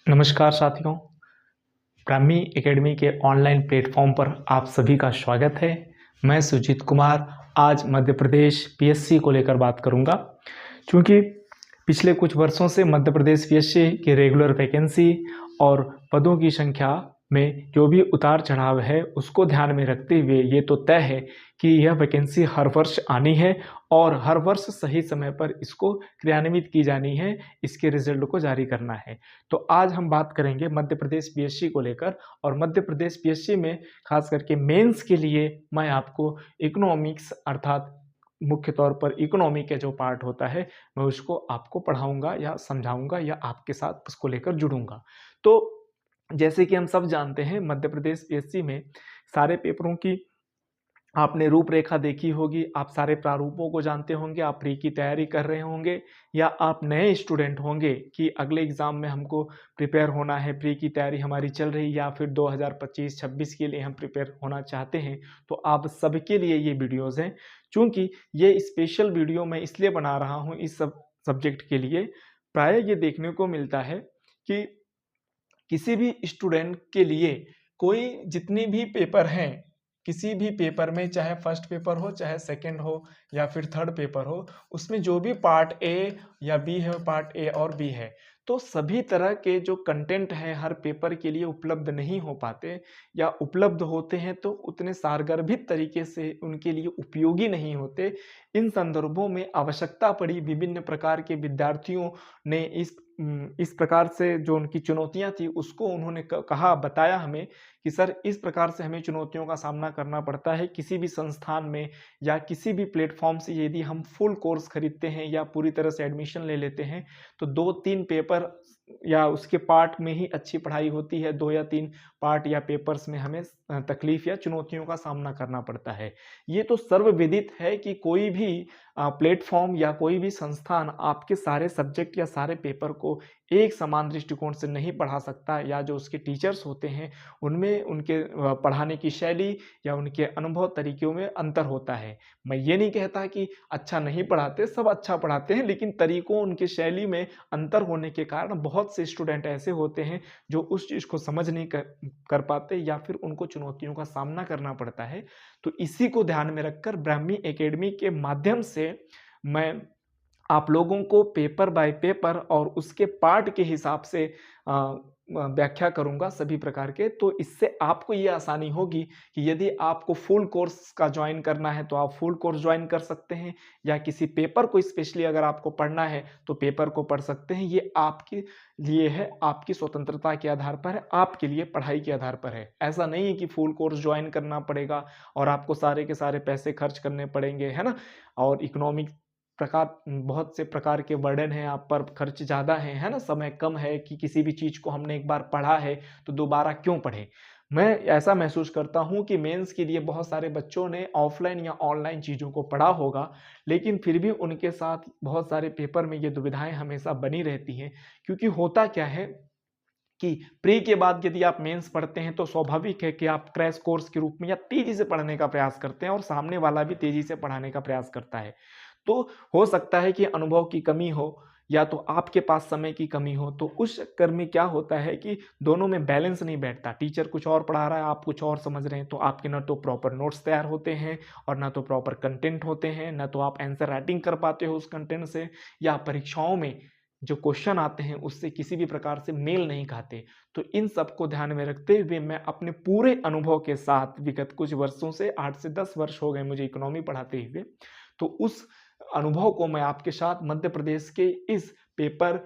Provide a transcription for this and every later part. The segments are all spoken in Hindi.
नमस्कार साथियों, ब्राह्मी एकेडमी के ऑनलाइन प्लेटफॉर्म पर आप सभी का स्वागत है। मैं सुजीत कुमार आज मध्य प्रदेश पीएससी को लेकर बात करूंगा। क्योंकि पिछले कुछ वर्षों से मध्य प्रदेश पीएससी की रेगुलर वैकेंसी और पदों की संख्या में जो भी उतार चढ़ाव है उसको ध्यान में रखते हुए ये तो तय है कि यह वैकेंसी हर वर्ष आनी है और हर वर्ष सही समय पर इसको क्रियान्वित की जानी है, इसके रिजल्ट को जारी करना है। तो आज हम बात करेंगे मध्य प्रदेश पीएससी को लेकर और मध्य प्रदेश पीएससी में खास करके मेंस के लिए मैं आपको इकोनॉमिक्स अर्थात मुख्य तौर पर इकोनॉमी का जो पार्ट होता है मैं उसको आपको पढ़ाऊंगा या समझाऊंगा या आपके साथ उसको लेकर जुड़ूंगा। तो जैसे कि हम सब जानते हैं मध्य प्रदेश पीएससी में सारे पेपरों की आपने रूपरेखा देखी होगी, आप सारे प्रारूपों को जानते होंगे, आप प्री की तैयारी कर रहे होंगे या आप नए स्टूडेंट होंगे कि अगले एग्ज़ाम में हमको प्रिपेयर होना है, प्री की तैयारी हमारी चल रही या फिर 2025-26 के लिए हम प्रिपेयर होना चाहते हैं, तो आप सबके लिए ये वीडियोज़ हैं। चूँकि ये स्पेशल वीडियो मैं इसलिए बना रहा हूँ इस सब्जेक्ट के लिए, प्रायः ये देखने को मिलता है कि किसी भी स्टूडेंट के लिए कोई जितनी भी पेपर हैं, किसी भी पेपर में चाहे फर्स्ट पेपर हो, चाहे सेकंड हो या फिर थर्ड पेपर हो, उसमें जो भी पार्ट ए या बी है, पार्ट ए और बी है, तो सभी तरह के जो कंटेंट हैं हर पेपर के लिए उपलब्ध नहीं हो पाते या उपलब्ध होते हैं तो उतने सारगर्भित तरीके से उनके लिए उपयोगी नहीं होते। इन संदर्भों में आवश्यकता पड़ी विभिन्न प्रकार के विद्यार्थियों ने इस प्रकार से जो उनकी चुनौतियाँ थी उसको उन्होंने कहा बताया हमें कि सर इस प्रकार से हमें चुनौतियों का सामना करना पड़ता है किसी भी संस्थान में या किसी भी प्लेटफॉर्म से। यदि हम फुल कोर्स खरीदते हैं या पूरी तरह से एडमिशन ले लेते हैं तो 2-3 पेपर या उसके पार्ट में ही अच्छी पढ़ाई होती है, 2 या 3 पार्ट या पेपर्स में हमें तकलीफ या चुनौतियों का सामना करना पड़ता है। ये तो सर्वविदित है कि कोई भी प्लेटफॉर्म या कोई भी संस्थान आपके सारे सब्जेक्ट या सारे पेपर को एक समान दृष्टिकोण से नहीं पढ़ा सकता या जो उसके टीचर्स होते हैं उनमें उनके पढ़ाने की शैली या उनके अनुभव तरीक़ों में अंतर होता है। मैं ये नहीं कहता कि अच्छा नहीं पढ़ाते, सब अच्छा पढ़ाते हैं, लेकिन तरीक़ों उनकी शैली में अंतर होने के कारण बहुत से स्टूडेंट ऐसे होते हैं जो उस चीज़ को समझ नहीं कर पाते या फिर उनको चुनौतियों का सामना करना पड़ता है। तो इसी को ध्यान में रखकर ब्राह्मी एकेडमी के माध्यम से मैं आप लोगों को पेपर बाय पेपर और उसके पार्ट के हिसाब से व्याख्या करूंगा सभी प्रकार के। तो इससे आपको ये आसानी होगी कि यदि आपको फुल कोर्स का ज्वाइन करना है तो आप फुल कोर्स ज्वाइन कर सकते हैं या किसी पेपर को स्पेशली अगर आपको पढ़ना है तो पेपर को पढ़ सकते हैं। ये आपके लिए है, आपकी स्वतंत्रता के आधार पर है, आपके लिए पढ़ाई के आधार पर है। ऐसा नहीं है कि फुल कोर्स ज्वाइन करना पड़ेगा और आपको सारे के सारे पैसे खर्च करने पड़ेंगे, है ना। और इकोनॉमिक बहुत से प्रकार के बर्डन हैं आप पर, खर्च ज़्यादा है ना, समय कम है कि किसी भी चीज़ को हमने एक बार पढ़ा है तो दोबारा क्यों पढ़ें। मैं ऐसा महसूस करता हूं कि मेंस के लिए बहुत सारे बच्चों ने ऑफलाइन या ऑनलाइन चीज़ों को पढ़ा होगा, लेकिन फिर भी उनके साथ बहुत सारे पेपर में ये दुविधाएं हमेशा बनी रहती हैं। क्योंकि होता क्या है कि प्री के बाद यदि आप मेंस पढ़ते हैं तो स्वाभाविक है कि आप क्रैश कोर्स के रूप में या तेजी से पढ़ने का प्रयास करते हैं और सामने वाला भी तेजी से पढ़ाने का प्रयास करता है। तो हो सकता है कि अनुभव की कमी हो या तो आपके पास समय की कमी हो, तो उस चक्कर में क्या होता है कि दोनों में बैलेंस नहीं बैठता। टीचर कुछ और पढ़ा रहा है, आप कुछ और समझ रहे हैं, तो आपके ना तो प्रॉपर नोट्स तैयार होते हैं और ना तो प्रॉपर कंटेंट होते हैं, ना तो आप आंसर राइटिंग कर पाते हो उस कंटेंट से, या परीक्षाओं में जो क्वेश्चन आते हैं उससे किसी भी प्रकार से मेल नहीं खाते। तो इन सब को ध्यान में रखते हुए मैं अपने पूरे अनुभव के साथ विगत कुछ वर्षों से 8 से 10 वर्ष हो गए मुझे इकोनॉमी पढ़ाते हुए, तो उस अनुभव को मैं आपके साथ मध्य प्रदेश के इस पेपर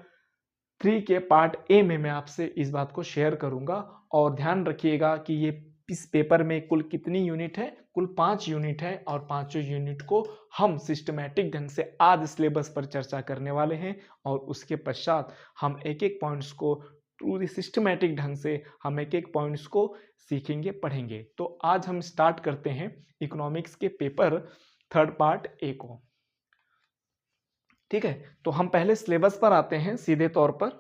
3 के पार्ट ए में मैं आपसे इस बात को शेयर करूंगा। और ध्यान रखिएगा कि ये इस पेपर में कुल कितनी यूनिट है, कुल 5 यूनिट है और पांचों यूनिट को हम सिस्टमैटिक ढंग से आज सिलेबस पर चर्चा करने वाले हैं और उसके पश्चात हम एक एक पॉइंट्स को पूरी सिस्टमैटिक ढंग से हम एक एक पॉइंट्स को सीखेंगे, पढ़ेंगे। तो आज हम स्टार्ट करते हैं इकोनॉमिक्स के पेपर 3rd पार्ट ए को। ठीक है, तो हम पहले सिलेबस पर आते हैं सीधे तौर पर।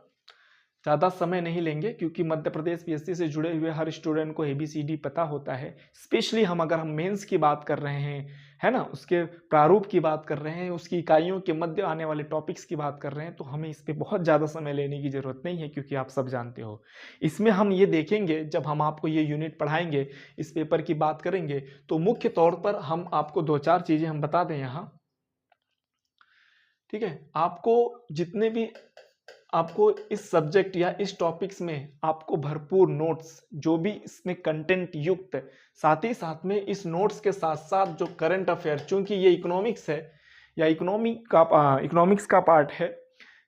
ज़्यादा समय नहीं लेंगे क्योंकि मध्य प्रदेश पीएससी से जुड़े हुए हर स्टूडेंट को ABCD पता होता है। स्पेशली अगर हम मेंस की बात कर रहे हैं, है ना, उसके प्रारूप की बात कर रहे हैं, उसकी इकाइयों के मध्य आने वाले टॉपिक्स की बात कर रहे हैं, तो हमें इस पे बहुत ज़्यादा समय लेने की ज़रूरत नहीं है क्योंकि आप सब जानते हो। इसमें हम ये देखेंगे, जब हम आपको ये यूनिट पढ़ाएंगे, इस पेपर की बात करेंगे, तो मुख्य तौर पर हम आपको 2-4 चीज़ें हम बता दें यहाँ, ठीक है। आपको इस सब्जेक्ट या इस टॉपिक्स में आपको भरपूर नोट्स, जो भी इसमें कंटेंट युक्त, साथ ही साथ में इस नोट्स के साथ साथ जो करंट अफेयर, चूंकि ये इकोनॉमिक्स है या इकोनॉमिक्स का पार्ट है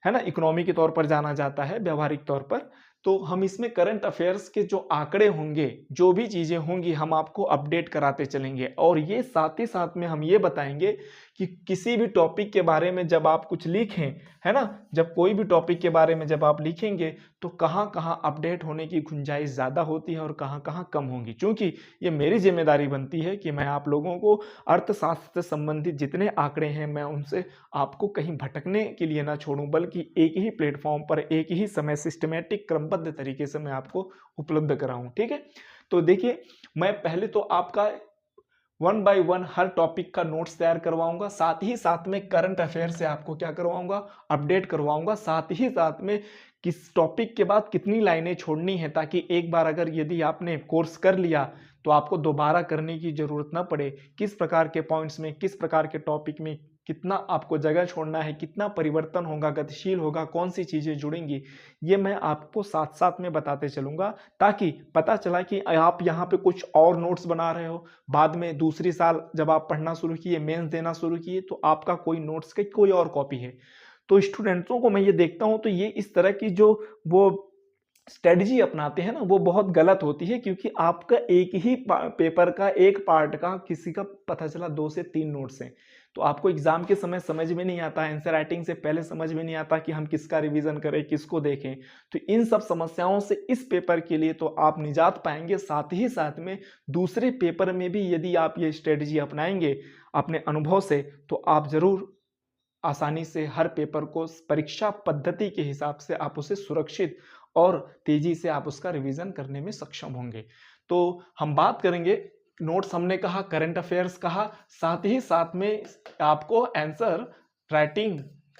ना, इकोनॉमी के तौर पर जाना जाता है व्यवहारिक तौर पर, तो हम इसमें करंट अफेयर्स के जो आंकड़े होंगे, जो भी चीज़ें होंगी, हम आपको अपडेट कराते चलेंगे। और ये साथ ही साथ में हम ये बताएंगे कि किसी भी टॉपिक के बारे में जब आप कुछ लिखें, है ना, जब कोई भी टॉपिक के बारे में जब आप लिखेंगे तो कहाँ कहाँ अपडेट होने की गुंजाइश ज़्यादा होती है और कहाँ कहाँ कम होंगी, क्योंकि ये मेरी जिम्मेदारी बनती है कि मैं आप लोगों को अर्थशास्त्र से संबंधित जितने आंकड़े हैं, मैं उनसे आपको कहीं भटकने के लिए ना छोड़ूं, बल्कि एक ही प्लेटफॉर्म पर एक ही समय सिस्टमेटिक क्रमबद्ध तरीके से मैं आपको उपलब्ध कराऊं। ठीक है, तो देखिए, मैं पहले तो आपका 1 बाय 1 हर टॉपिक का नोट्स तैयार करवाऊंगा, साथ ही साथ में करंट अफेयर से आपको क्या करवाऊंगा, अपडेट करवाऊंगा, साथ ही साथ में किस टॉपिक के बाद कितनी लाइनें छोड़नी है, ताकि एक बार अगर यदि आपने कोर्स कर लिया तो आपको दोबारा करने की जरूरत ना पड़े। किस प्रकार के पॉइंट्स में, किस प्रकार के टॉपिक में कितना आपको जगह छोड़ना है, कितना परिवर्तन होगा, गतिशील होगा, कौन सी चीजें जुड़ेंगी, ये मैं आपको साथ साथ में बताते चलूंगा, ताकि पता चला कि आप यहाँ पे कुछ और नोट्स बना रहे हो, बाद में दूसरी साल जब आप पढ़ना शुरू किए, मेंस देना शुरू किए, तो आपका कोई नोट्स की कोई और कॉपी है। तो स्टूडेंट्सों को मैं ये देखता हूँ, तो ये इस तरह की जो वो स्ट्रेटजी अपनाते हैं ना, वो बहुत गलत होती है, क्योंकि आपका एक ही पेपर का एक पार्ट का किसी का पता चला 2 से 3 नोट्स हैं, तो आपको एग्जाम के समय समझ में नहीं आता, आंसर राइटिंग से पहले समझ में नहीं आता कि हम किसका रिवीजन करें, किसको देखें। तो इन सब समस्याओं से इस पेपर के लिए तो आप निजात पाएंगे, साथ ही साथ में दूसरे पेपर में भी यदि आप ये स्ट्रेटजी अपनाएंगे अपने अनुभव से, तो आप जरूर आसानी से हर पेपर को परीक्षा पद्धति के हिसाब से आप उसे सुरक्षित और तेजी से आप उसका रिवीजन करने में सक्षम होंगे। तो हम बात करेंगे, नोट्स हमने कहा, करंट अफेयर्स कहा, साथ ही साथ में आपको आंसर राइटिंग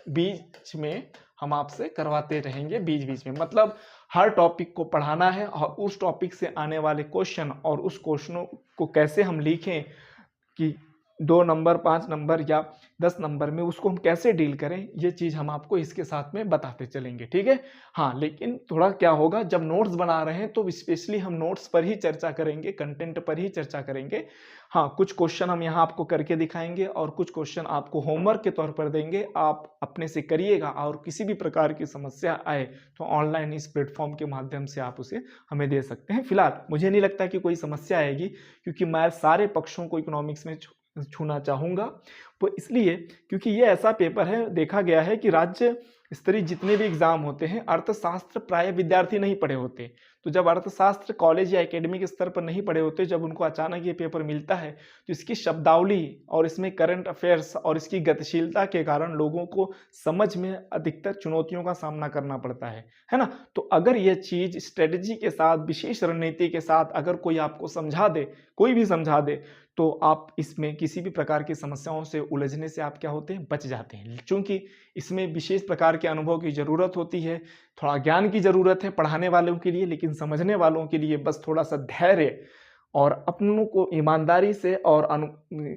बीच में हम आपसे करवाते रहेंगे, बीच बीच में, मतलब हर टॉपिक को पढ़ाना है और उस टॉपिक से आने वाले क्वेश्चन और उस क्वेश्चनों को कैसे हम लिखें कि 2 नंबर, 5 नंबर या 10 नंबर में उसको हम कैसे डील करें, ये चीज़ हम आपको इसके साथ में बताते चलेंगे। ठीक है, हाँ, लेकिन थोड़ा क्या होगा, जब नोट्स बना रहे हैं तो स्पेशली हम नोट्स पर ही चर्चा करेंगे, कंटेंट पर ही चर्चा करेंगे। हाँ, कुछ क्वेश्चन हम यहाँ आपको करके दिखाएंगे और कुछ क्वेश्चन आपको होमवर्क के तौर पर देंगे, आप अपने से करिएगा, और किसी भी प्रकार की समस्या आए तो ऑनलाइन इस प्लेटफॉर्म के माध्यम से आप उसे हमें दे सकते हैं। फिलहाल मुझे नहीं लगता कि कोई समस्या आएगी, क्योंकि मैं सारे पक्षों को इकोनॉमिक्स में छूना चाहूँगा, वो इसलिए क्योंकि ये ऐसा पेपर है, देखा गया है कि राज्य स्तरीय जितने भी एग्जाम होते हैं, अर्थशास्त्र प्राय विद्यार्थी नहीं पढ़े होते, तो जब अर्थशास्त्र कॉलेज या एकेडमिक स्तर पर नहीं पढ़े होते, जब उनको अचानक ये पेपर मिलता है, तो इसकी शब्दावली और इसमें करंट अफेयर्स और इसकी गतिशीलता के कारण लोगों को समझ में अधिकतर चुनौतियों का सामना करना पड़ता है ना। तो अगर यह चीज स्ट्रेटजी के साथ, विशेष रणनीति के साथ अगर कोई आपको समझा दे, कोई भी समझा दे, तो आप इसमें किसी भी प्रकार की समस्याओं से उलझने से आप क्या होते हैं, बच जाते हैं। क्योंकि इसमें विशेष प्रकार के अनुभव की जरूरत होती है, थोड़ा ज्ञान की जरूरत है पढ़ाने वालों के लिए, लेकिन समझने वालों के लिए बस थोड़ा सा धैर्य और अपनों को ईमानदारी से और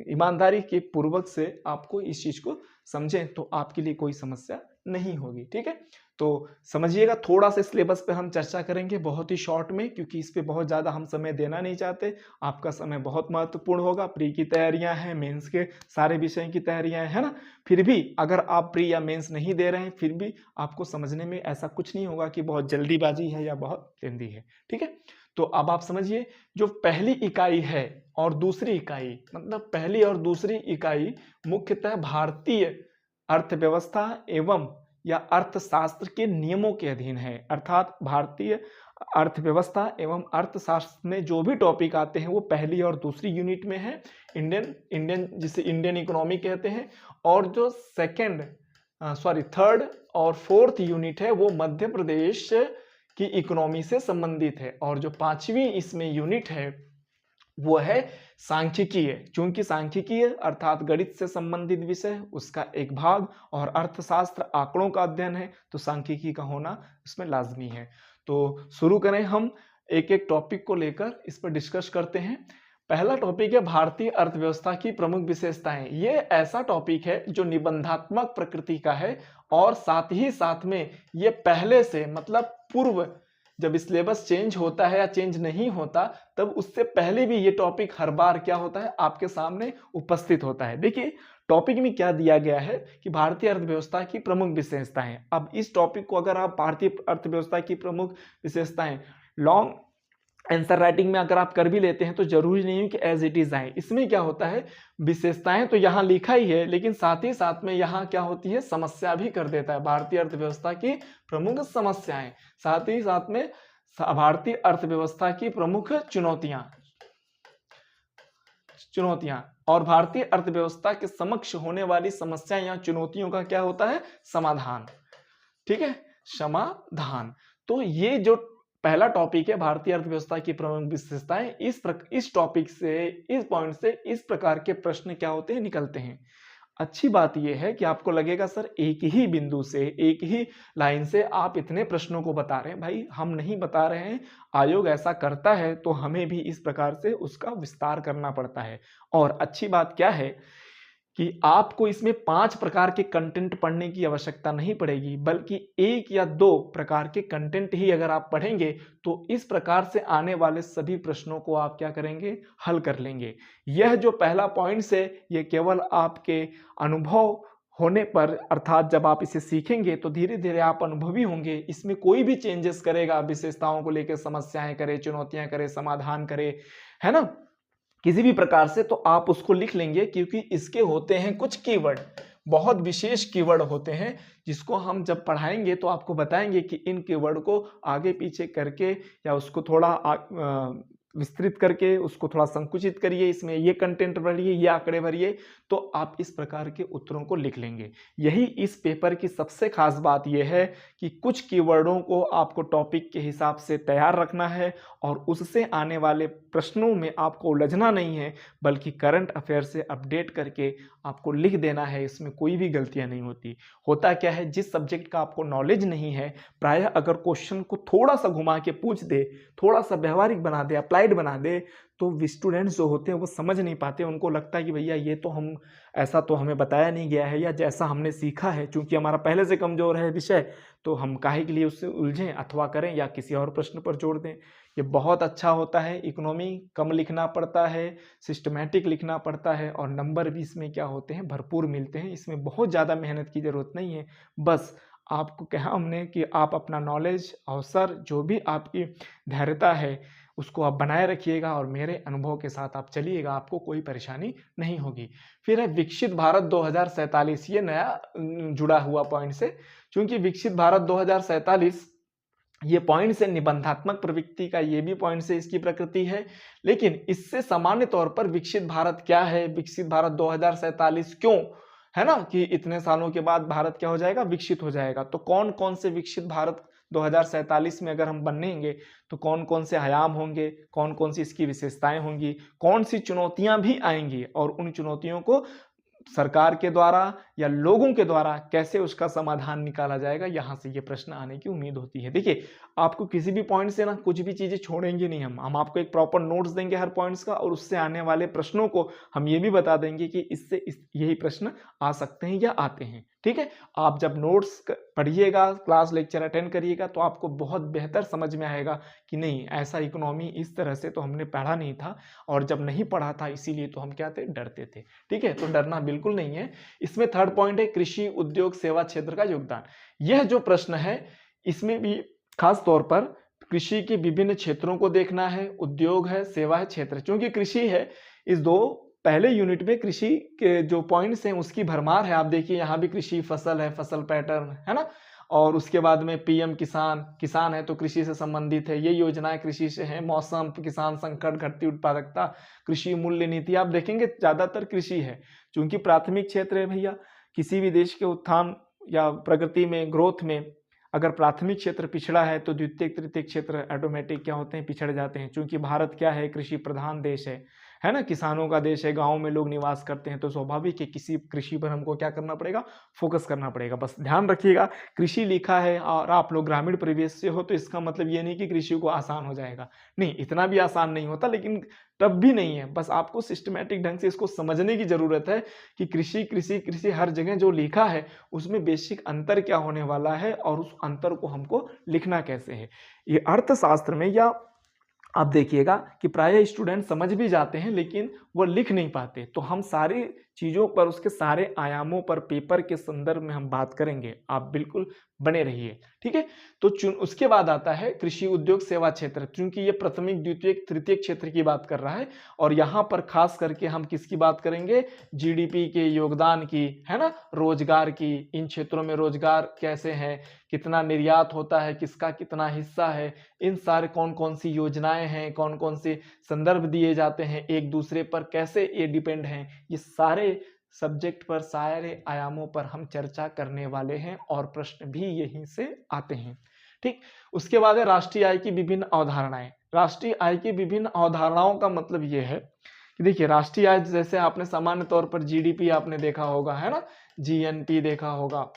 ईमानदारी के पूर्वक से आपको इस चीज को समझें, तो आपके लिए कोई समस्या नहीं होगी। ठीक है, तो समझिएगा, थोड़ा सा सिलेबस पे हम चर्चा करेंगे बहुत ही शॉर्ट में, क्योंकि इस पे बहुत ज़्यादा हम समय देना नहीं चाहते। आपका समय बहुत महत्वपूर्ण होगा, प्री की तैयारियां हैं, मेंस के सारे विषय की तैयारियां हैं, है ना। फिर भी अगर आप प्री या मेंस नहीं दे रहे हैं, फिर भी आपको समझने में ऐसा कुछ नहीं होगा कि बहुत जल्दीबाजी है या बहुत लेंदी है। ठीक है, तो अब आप समझिए, जो पहली इकाई है और दूसरी इकाई, मतलब पहली और दूसरी इकाई मुख्यतः भारतीय अर्थव्यवस्था एवं या अर्थशास्त्र के नियमों के अधीन है। अर्थात भारतीय अर्थव्यवस्था एवं अर्थशास्त्र में जो भी टॉपिक आते हैं वो पहली और दूसरी यूनिट में है। इंडियन जिसे इंडियन इकोनॉमी कहते हैं, और जो थर्ड और फोर्थ यूनिट है वो मध्य प्रदेश कि इकोनॉमी से संबंधित है। और जो 5वीं इसमें यूनिट है वो है सांख्यिकी है, क्योंकि सांख्यिकी अर्थात गणित से संबंधित विषय उसका एक भाग, और अर्थशास्त्र आंकड़ों का अध्ययन है, तो सांख्यिकी का होना इसमें लाजमी है। तो शुरू करें, हम एक एक टॉपिक को लेकर इस पर डिस्कस करते हैं। पहला टॉपिक है भारतीय अर्थव्यवस्था की प्रमुख विशेषताएं। ये ऐसा टॉपिक है जो निबंधात्मक प्रकृति का है, और साथ ही साथ में ये पहले से मतलब पूर्व जब सिलेबस चेंज होता है या चेंज नहीं होता तब उससे पहले भी ये टॉपिक हर बार क्या होता है आपके सामने उपस्थित होता है। देखिए टॉपिक में क्या दिया गया है कि भारतीय अर्थव्यवस्था की प्रमुख विशेषताएं। अब इस टॉपिक को अगर आप भारतीय अर्थव्यवस्था की प्रमुख विशेषताएं लॉन्ग आंसर राइटिंग में अगर आप कर भी लेते हैं तो जरूरी नहीं है कि एज इट इज आए। इसमें क्या होता है, विशेषताएं तो यहाँ लिखा ही है, लेकिन साथ ही साथ में यहाँ क्या होती है, समस्या भी कर देता है। भारतीय अर्थव्यवस्था की प्रमुख समस्याएं, साथ ही साथ में भारतीय अर्थव्यवस्था की प्रमुख चुनौतियां और भारतीय अर्थव्यवस्था के समक्ष होने वाली समस्याएं या चुनौतियों का क्या होता है, समाधान। ठीक है, समाधान। तो ये जो पहला टॉपिक है भारतीय अर्थव्यवस्था की प्रमुख विशेषताएं, इस टॉपिक से, इस पॉइंट से इस प्रकार के प्रश्न क्या होते हैं, निकलते हैं। अच्छी बात यह है कि आपको लगेगा सर एक ही बिंदु से, एक ही लाइन से आप इतने प्रश्नों को बता रहे हैं। भाई हम नहीं बता रहे हैं, आयोग ऐसा करता है तो हमें भी इस प्रकार से उसका विस्तार करना पड़ता है। और अच्छी बात क्या है कि आपको इसमें 5 प्रकार के कंटेंट पढ़ने की आवश्यकता नहीं पड़ेगी, बल्कि 1 या 2 प्रकार के कंटेंट ही अगर आप पढ़ेंगे तो इस प्रकार से आने वाले सभी प्रश्नों को आप क्या करेंगे, हल कर लेंगे। यह जो पहला पॉइंट है ये केवल आपके अनुभव होने पर, अर्थात जब आप इसे सीखेंगे तो धीरे धीरे आप अनुभवी होंगे। इसमें कोई भी चेंजेस करेगा, विशेषताओं को लेकर समस्याएं करे, चुनौतियां करे, समाधान करे, है ना, किसी भी प्रकार से, तो आप उसको लिख लेंगे, क्योंकि इसके होते हैं कुछ कीवर्ड, बहुत विशेष कीवर्ड होते हैं, जिसको हम जब पढ़ाएंगे तो आपको बताएंगे कि इन कीवर्ड को आगे पीछे करके या उसको थोड़ा विस्तृत करके उसको थोड़ा संकुचित करिए, इसमें ये कंटेंट भरिए, ये आंकड़े भरिए, तो आप इस प्रकार के उत्तरों को लिख लेंगे। यही इस पेपर की सबसे खास बात यह है कि कुछ कीवर्डों को आपको टॉपिक के हिसाब से तैयार रखना है, और उससे आने वाले प्रश्नों में आपको उलझना नहीं है, बल्कि करंट अफेयर से अपडेट करके आपको लिख देना है। इसमें कोई भी गलतियां नहीं होती। होता क्या है, जिस सब्जेक्ट का आपको नॉलेज नहीं है, प्रायः अगर क्वेश्चन को थोड़ा सा घुमा के पूछ दे, थोड़ा सा व्यवहारिक बना दे, अप्लाइड बना दे, तो स्टूडेंट्स जो होते हैं वो समझ नहीं पाते। उनको लगता है कि भैया ये तो हम, ऐसा तो हमें बताया नहीं गया है, या जैसा हमने सीखा है, चूंकि हमारा पहले से कमजोर है विषय, तो हम काहे के लिए उससे उलझें अथवा करें या किसी और प्रश्न पर जोड़ दें। ये बहुत अच्छा होता है। इकोनॉमी कम लिखना पड़ता है, सिस्टमैटिक लिखना पड़ता है, और नंबर भी इसमें क्या होते हैं, भरपूर मिलते हैं। इसमें बहुत ज़्यादा मेहनत की ज़रूरत नहीं है। बस आपको कहा हमने कि आप अपना नॉलेज, अवसर, जो भी आपकी धैर्यता है उसको आप बनाए रखिएगा, और मेरे अनुभव के साथ आप चलिएगा, आपको कोई परेशानी नहीं होगी। फिर है विकसित भारत 2047, ये नया जुड़ा हुआ पॉइंट से, क्योंकि विकसित भारत 2047 ये पॉइंट से निबंधात्मक प्रवृत्ति का ये भी पॉइंट से इसकी प्रकृति है, लेकिन इससे सामान्य तौर पर विकसित भारत क्या है, विकसित भारत 2047 क्यों, है ना, कि इतने सालों के बाद भारत क्या हो जाएगा, विकसित हो जाएगा। तो कौन कौन से विकसित भारत 2047 में अगर हम बनेंगे तो कौन कौन से आयाम होंगे, कौन कौन सी इसकी विशेषताएं होंगी, कौन सी चुनौतियां भी आएंगी, और उन चुनौतियों को सरकार के द्वारा या लोगों के द्वारा कैसे उसका समाधान निकाला जाएगा, यहां से ये प्रश्न आने की उम्मीद होती है। देखिए आपको किसी भी पॉइंट से ना कुछ भी चीजें छोड़ेंगे नहीं, हम आपको एक प्रॉपर नोट्स देंगे हर पॉइंट्स का, और उससे आने वाले प्रश्नों को हम ये भी बता देंगे कि इससे यही प्रश्न आ सकते हैं या आते हैं। ठीक है, आप जब नोट्स पढ़िएगा, क्लास लेक्चर अटेंड करिएगा, तो आपको बहुत बेहतर समझ में आएगा कि नहीं, ऐसा इकोनॉमी इस तरह से तो हमने पढ़ा नहीं था, और जब नहीं पढ़ा था इसीलिए तो हम क्या थे, डरते थे। ठीक है, तो डरना बिल्कुल नहीं है। इसमें थर्ड पॉइंट है कृषि, उद्योग, सेवा क्षेत्र का योगदान। यह जो प्रश्न है इसमें भी खास तौर पर कृषि के विभिन्न क्षेत्रों को देखना है, उद्योग है, सेवा है, क्षेत्र, क्योंकि कृषि है, इस दो पहले यूनिट में कृषि के जो पॉइंट्स हैं उसकी भरमार है। आप देखिए यहाँ भी कृषि, फसल है, फसल पैटर्न, है ना, और उसके बाद में पीएम किसान, किसान है तो कृषि से संबंधित है, ये योजनाएं कृषि से हैं, मौसम, किसान संकट, घटती उत्पादकता, कृषि मूल्य नीति, आप देखेंगे ज्यादातर कृषि है, क्योंकि प्राथमिक क्षेत्र है भैया। किसी भी देश के उत्थान या प्रगति में, ग्रोथ में अगर प्राथमिक क्षेत्र पिछड़ा है तो द्वितीयक तृतीयक क्षेत्र ऑटोमेटिक क्या होते हैं, पिछड़ जाते हैं। क्योंकि भारत क्या है, कृषि प्रधान देश है ना, किसानों का देश है, गाँव में लोग निवास करते हैं, तो स्वाभाविक है किसी कृषि पर हमको क्या करना पड़ेगा, फोकस करना पड़ेगा। बस ध्यान रखिएगा, कृषि लिखा है और आप लोग ग्रामीण परिवेश से हो तो इसका मतलब ये नहीं कि कृषि को आसान हो जाएगा, नहीं, इतना भी आसान नहीं होता, लेकिन टफ भी नहीं है। बस आपको सिस्टमैटिक ढंग से इसको समझने की जरूरत है कि कृषि कृषि कृषि हर जगह जो लिखा है उसमें बेसिक अंतर क्या होने वाला है और उस अंतर को हमको लिखना कैसे है। ये अर्थशास्त्र में या आप देखिएगा कि प्रायः स्टूडेंट समझ भी जाते हैं लेकिन वो लिख नहीं पाते। तो हम सारी चीज़ों पर, उसके सारे आयामों पर पेपर के संदर्भ में हम बात करेंगे, आप बिल्कुल बने रहिए, ठीक है। तो उसके बाद आता है कृषि उद्योग सेवा क्षेत्र, क्योंकि ये प्राथमिक द्वितीयक तृतीयक क्षेत्र की बात कर रहा है और यहाँ पर खास करके हम किसकी बात करेंगे, जीडीपी के योगदान की, है ना, रोजगार की, इन क्षेत्रों में रोजगार कैसे है, कितना निर्यात होता है, किसका कितना हिस्सा है, इन सारे कौन कौन सी योजनाएं हैं, कौन कौन से संदर्भ दिए जाते हैं, एक दूसरे पर कैसे ये डिपेंड हैं, ये सारे सब्जेक्ट पर, सारे आयामों पर हम चर्चा करने वाले हैं और प्रश्न भी यहीं से आते हैं, ठीक। उसके बाद है राष्ट्रीय आय की विभिन्न अवधारणाएं। राष्ट्रीय आय की विभिन्न अवधारणाओं का मतलब ये है कि देखिए, राष्ट्रीय आय जैसे आपने सामान्य तौर पर जीडीपी आपने देखा होगा, है ना, जीएनपी देखा होगा,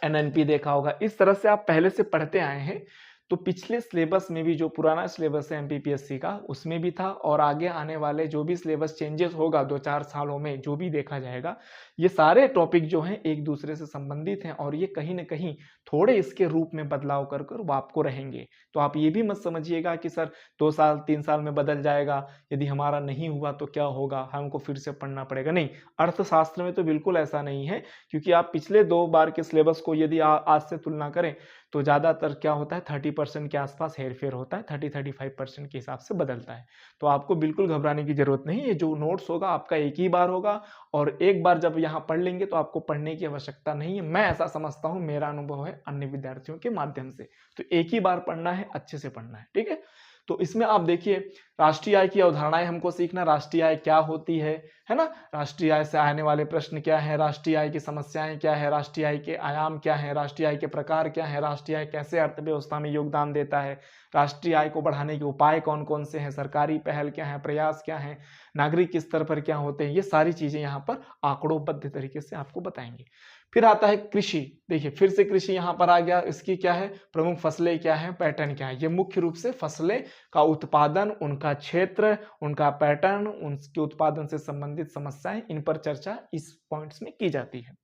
एनएनपी देखा होगा, इस तरह से आप पहले से पढ़ते आए हैं। तो पिछले सिलेबस में भी, जो पुराना सिलेबस है एमपीपीएससी का, उसमें भी था और आगे आने वाले जो भी सिलेबस चेंजेस होगा 2-4 सालों में, जो भी देखा जाएगा, ये सारे टॉपिक जो हैं एक दूसरे से संबंधित हैं और ये कहीं ना कहीं थोड़े इसके रूप में बदलाव कर कर वो आपको रहेंगे। तो आप ये भी मत समझिएगा कि सर 2 साल 3 साल में बदल जाएगा, यदि हमारा नहीं हुआ तो क्या होगा, हमको फिर से पढ़ना पड़ेगा। नहीं, अर्थशास्त्र में तो बिल्कुल ऐसा नहीं है, क्योंकि आप पिछले 2 बार के सिलेबस को यदि आज से तुलना करें तो ज़्यादातर क्या होता है, 30% के आसपास हेरफेर होता है, 30-35% के हिसाब से बदलता है। तो आपको बिल्कुल घबराने की जरूरत नहीं है, जो नोट्स होगा आपका एक ही बार होगा और एक बार जब यहाँ पढ़ लेंगे तो आपको पढ़ने की आवश्यकता नहीं है। मैं ऐसा समझता हूँ, मेरा अनुभव है अन्य विद्यार्थियों के माध्यम से, तो एक ही बार पढ़ना है, अच्छे से पढ़ना है, ठीक है। तो इसमें आप देखिए, राष्ट्रीय आय की अवधारणाएं हमको सीखना, राष्ट्रीय आय क्या होती है ना, राष्ट्रीय आय से आने वाले प्रश्न क्या है, राष्ट्रीय आय की समस्याएं क्या है, राष्ट्रीय आय के आयाम क्या है, राष्ट्रीय आय के प्रकार क्या है, राष्ट्रीय आय कैसे अर्थव्यवस्था में योगदान देता है, राष्ट्रीय आय को बढ़ाने के उपाय कौन कौन से हैं, सरकारी पहल क्या है, प्रयास क्या है, नागरिक स्तर पर क्या होते हैं, ये सारी चीजें यहाँ पर आंकड़ोबद्ध तरीके से आपको बताएंगे। फिर आता है कृषि। देखिए, फिर से कृषि यहाँ पर आ गया, इसकी क्या है, प्रमुख फसलें क्या है, पैटर्न क्या है। ये मुख्य रूप से फसलें का उत्पादन, उनका क्षेत्र, उनका पैटर्न, उनके उत्पादन से संबंधित समस्याएं, इन पर चर्चा इस पॉइंट्स में की जाती है।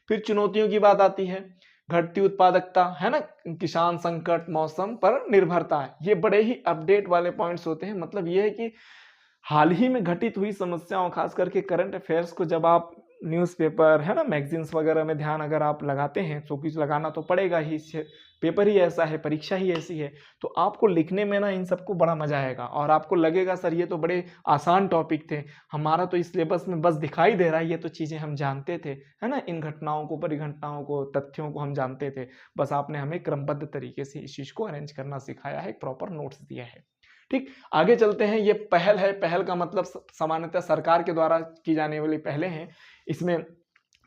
फिर चुनौतियों की बात आती है, घटती उत्पादकता, है ना, किसान संकट, मौसम पर निर्भरता है। ये बड़े ही अपडेट वाले पॉइंट्स होते हैं। मतलब ये है कि हाल ही में घटित हुई समस्याओं, खास करके करंट अफेयर्स को जब आप न्यूज़पेपर, है ना, मैगजीन्स वगैरह में ध्यान अगर आप लगाते हैं, तो कुछ लगाना तो पड़ेगा ही, पेपर ही ऐसा है, परीक्षा ही ऐसी है, तो आपको लिखने में ना इन सबको बड़ा मजा आएगा और आपको लगेगा सर ये तो बड़े आसान टॉपिक थे, हमारा तो इस सिलेबस में बस दिखाई दे रहा है, ये तो चीज़ें हम जानते थे, है ना, इन घटनाओं को, परिघटनाओं को, तथ्यों को हम जानते थे, बस आपने हमें क्रमबद्ध तरीके से इस चीज़ को अरेंज करना सिखाया है, प्रॉपर नोट्स दिया है, ठीक। आगे चलते हैं। ये पहल है, पहल का मतलब सामान्यतः सरकार के द्वारा की जाने वाली पहलें हैं। इसमें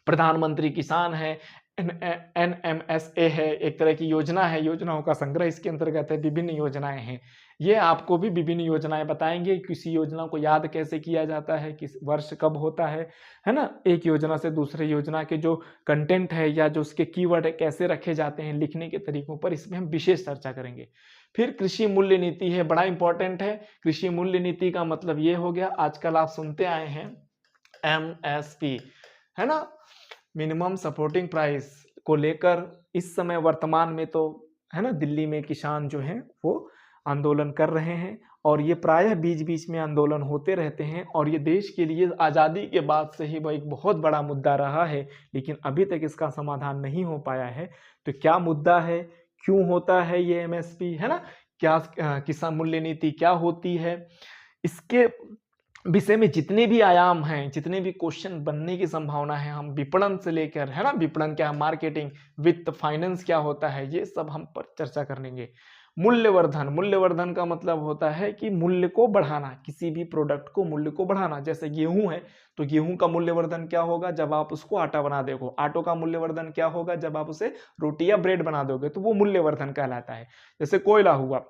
प्रधानमंत्री किसान है, NMSA है, एक तरह की योजना है, योजनाओं का संग्रह इसके अंतर्गत है, विभिन्न योजनाएं हैं। ये आपको भी विभिन्न योजनाएं बताएंगे, किसी योजना को याद कैसे किया जाता है, किस वर्ष कब होता है ना, एक योजना से दूसरे योजना के जो कंटेंट है या जो उसके कीवर्ड है कैसे रखे जाते हैं, लिखने के तरीकों पर इसमें हम विशेष चर्चा करेंगे। फिर कृषि मूल्य नीति है, बड़ा इंपॉर्टेंट है। कृषि मूल्य नीति का मतलब ये हो गया, आजकल आप सुनते आए हैं MSP, है ना, मिनिमम सपोर्टिंग प्राइस को लेकर इस समय वर्तमान में तो, है ना, दिल्ली में किसान जो हैं वो आंदोलन कर रहे हैं और ये प्रायः बीच बीच में आंदोलन होते रहते हैं और ये देश के लिए आज़ादी के बाद से ही वह एक बहुत बड़ा मुद्दा रहा है, लेकिन अभी तक इसका समाधान नहीं हो पाया है। तो क्या मुद्दा है, क्यों होता है ये MSP, है ना, क्या किसान मूल्य नीति क्या होती है, इसके विषय में जितने भी आयाम हैं, जितने भी क्वेश्चन बनने की संभावना है, हम विपणन से लेकर, है ना, विपणन क्या है, मार्केटिंग, वित्त, फाइनेंस क्या होता है, ये सब हम पर चर्चा करेंगे। मूल्यवर्धन, मूल्यवर्धन का मतलब होता है कि मूल्य को बढ़ाना, किसी भी प्रोडक्ट को मूल्य को बढ़ाना। जैसे गेहूं है तो गेहूं का मूल्यवर्धन क्या होगा, जब आप उसको आटा बना दोगे। आटो का मूल्यवर्धन क्या होगा, जब आप उसे रोटी या ब्रेड बना दोगे, तो वो मूल्यवर्धन कहलाता है। जैसे कोयला हुआ,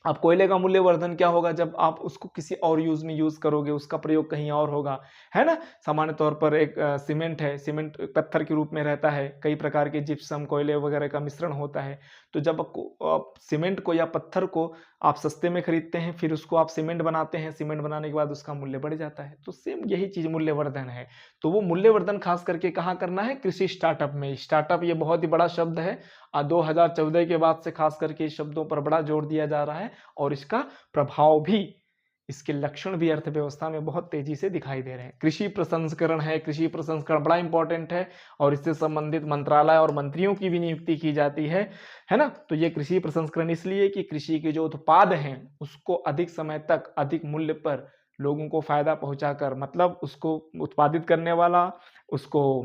अब कोयले का मूल्यवर्धन क्या होगा, जब आप उसको किसी और यूज में यूज करोगे, उसका प्रयोग कहीं और होगा, है ना। सामान्य तौर पर एक सीमेंट है, सीमेंट पत्थर के रूप में रहता है, कई प्रकार के जिप्सम कोयले वगैरह का मिश्रण होता है। तो जब आप सीमेंट को या पत्थर को आप सस्ते में खरीदते हैं, फिर उसको आप सीमेंट बनाते हैं, सीमेंट बनाने के बाद उसका मूल्य बढ़ जाता है। तो सेम यही चीज मूल्यवर्धन है। तो वो मूल्यवर्धन खास करके कहाँ करना है, कृषि स्टार्टअप में। स्टार्टअप ये बहुत ही बड़ा शब्द है, 2014 के बाद से खास करके इस शब्दों पर बड़ा जोर दिया जा रहा है, और इसका प्रभाव भी, इसके लक्षण भी अर्थव्यवस्था में बहुत तेजी से दिखाई दे रहे हैं। कृषि प्रसंस्करण है, कृषि प्रसंस्करण बड़ा इंपॉर्टेंट है, और इससे संबंधित मंत्रालय और मंत्रियों की भी नियुक्ति की जाती है ना। तो ये कृषि प्रसंस्करण इसलिए कि कृषि के जो उत्पाद हैं उसको अधिक समय तक अधिक मूल्य पर लोगों को फायदा पहुंचाकर, मतलब उसको उत्पादित करने वाला, उसको